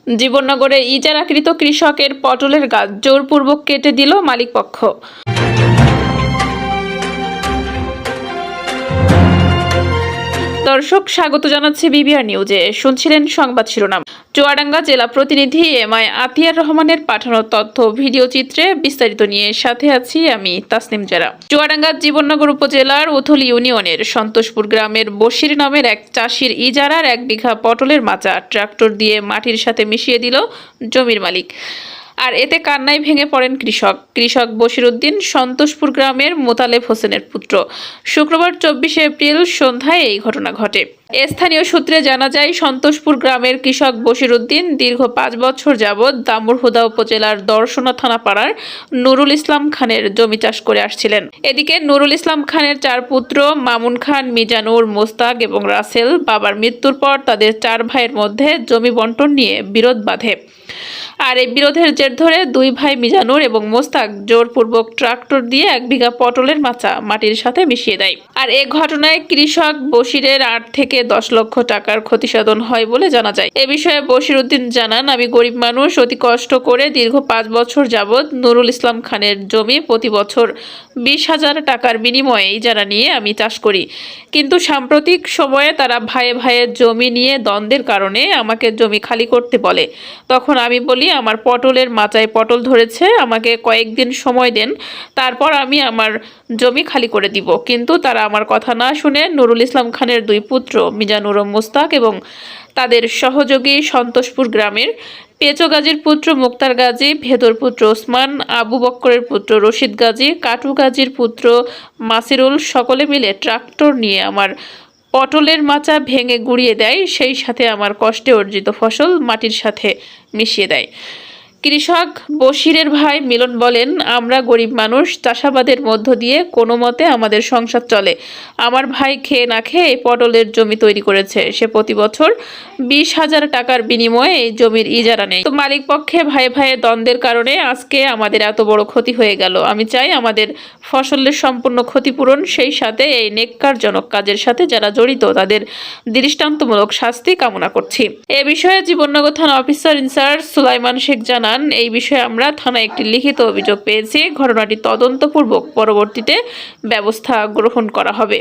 জীবননগরে ইজারাকৃত কৃষকের পটলের গাছ জোরপূর্বক কেটে দিল মালিকপক্ষ। দর্শক, স্বাগত জানাচ্ছি বিবিআর নিউজে। শুনছিলেন সংবাদ শিরোনাম। চুয়াডাঙ্গা জেলা প্রতিনিধি এমআই আতিয়ার রহমানের পাঠানো তথ্য ভিডিও চিত্রে বিস্তারিত নিয়ে সাথে আছি আমি তাসনিম জারা। চুয়াডাঙ্গা জীবননগর উপজেলার উথলি ইউনিয়নের সন্তোষপুর গ্রামের বশির নামের এক চাষির ইজারার 1 বিঘা পটলের মাচা ট্রাক্টর দিয়ে মাটির সাথে মিশিয়ে দিল জমির মালিক। আর এতে কান্নায় ভেঙে পড়েন কৃষক বশির উদ্দিন, সন্তোষপুর গ্রামের মোতালেব হোসেনের পুত্র। শুক্রবার 24 এপ্রিল সন্ধ্যায় এই ঘটনা ঘটে। স্থানীয় সূত্রে জানা যায়, সন্তোষপুর গ্রামের কৃষক বশির উদ্দিন দীর্ঘ 5 বছর যাবৎ দামুড়হুদা উপজেলার দর্শনা থানাপাড়ার নুরুল ইসলাম খানের জমি চাষ করে আসছিলেন। এদিকে নুরুল ইসলাম খানের 4 পুত্র মামুন খান, মিজানুর, মোস্তাক এবং রাসেল বাবার মৃত্যুর পর তাদের 4 ভাইয়ের মধ্যে জমি বন্টন নিয়ে বিরোধ বাধে। আর এই বিরোধের জের ধরে 2 ভাই মিজানুর এবং মোস্তাক জোরপূর্বক ট্রাক্টর দিয়ে 1 বিঘা পটলের মাচা মাটির সাথে মিশিয়ে দেয়। আর এ ঘটনায় কৃষক বশিরের 8 থেকে 10 লক্ষ টাকার ক্ষতিসাধন হয় বলে জানা যায়। এ বিষয়ে বশির উদ্দিন জানান, আমি গরিব মানুষ, অতি কষ্ট করে দীর্ঘ 5 বছর যাবৎ নুরুল ইসলাম খানের জমি প্রতি বছর 20,000 টাকার বিনিময়ে ইজারা নিয়ে আমি চাষ করি। কিন্তু সাম্প্রতিক সময়ে তারা ভাইয়ে ভাইয়ে জমি নিয়ে দ্বন্দ্বের কারণে আমাকে জমি খালি করতে বলে। তখন আমি বলি, আমার পটলের মাচায় পটল ধরেছে, আমাকে কয়েকদিন সময় দেন, তারপর আমি আমার জমি খালি করে দিব। কিন্তু তারা আমার কথা না শুনে নুরুল ইসলাম খানের 2 পুত্র মিজানুর ও মোস্তাক এবং তাদের সহযোগী সন্তোষপুর গ্রামের পেঁচো গাজীর পুত্র মুক্তার গাজী, ভেদর পুত্র ওসমান, আবু বক্করের পুত্র রশিদ গাজী, কাটু গাজীর পুত্র মাসিরুল সকলে মিলে ট্রাক্টর নিয়ে আমার পটলের মাচা ভেঙে গুঁড়িয়ে দেয়, সেই সাথে আমার কষ্টে অর্জিত ফসল মাটির সাথে মিশিয়ে দেয়। কৃষক বশিরের ভাই মিলন বলেন, আমরা গরিব মানুষ, চাষাবাদের মধ্য দিয়ে কোনো মতে আমাদের সংসার চলে। আমার ভাই খেয়ে না খেয়ে এই পটলের জমি তৈরি করেছে। সে প্রতি বছর 20,000 টাকার বিনিময়ে এই জমির ইজারা নেয়। তো মালিক পক্ষে ভাই ভাইয়ের দ্বন্দ্বের কারণে আজকে আমাদের এত বড় ক্ষতি হয়ে গেল। আমি চাই আমাদের ফসলের সম্পূর্ণ ক্ষতিপূরণ, সেই সাথে এই নেককারজনক কাজের সাথে যারা জড়িত তাদের দৃষ্টান্তমূলক শাস্তি কামনা করছি। এ বিষয়ে জীবননগর থানা অফিসার ইনচার্জ সুলাইমান শেখ জানান, এই বিষয়ে আমরা থানায় একটি লিখিত অভিযোগ পেয়েছি। ঘটনাটি তদন্তপূর্বক পরবর্তীতে ব্যবস্থা গ্রহণ করা হবে।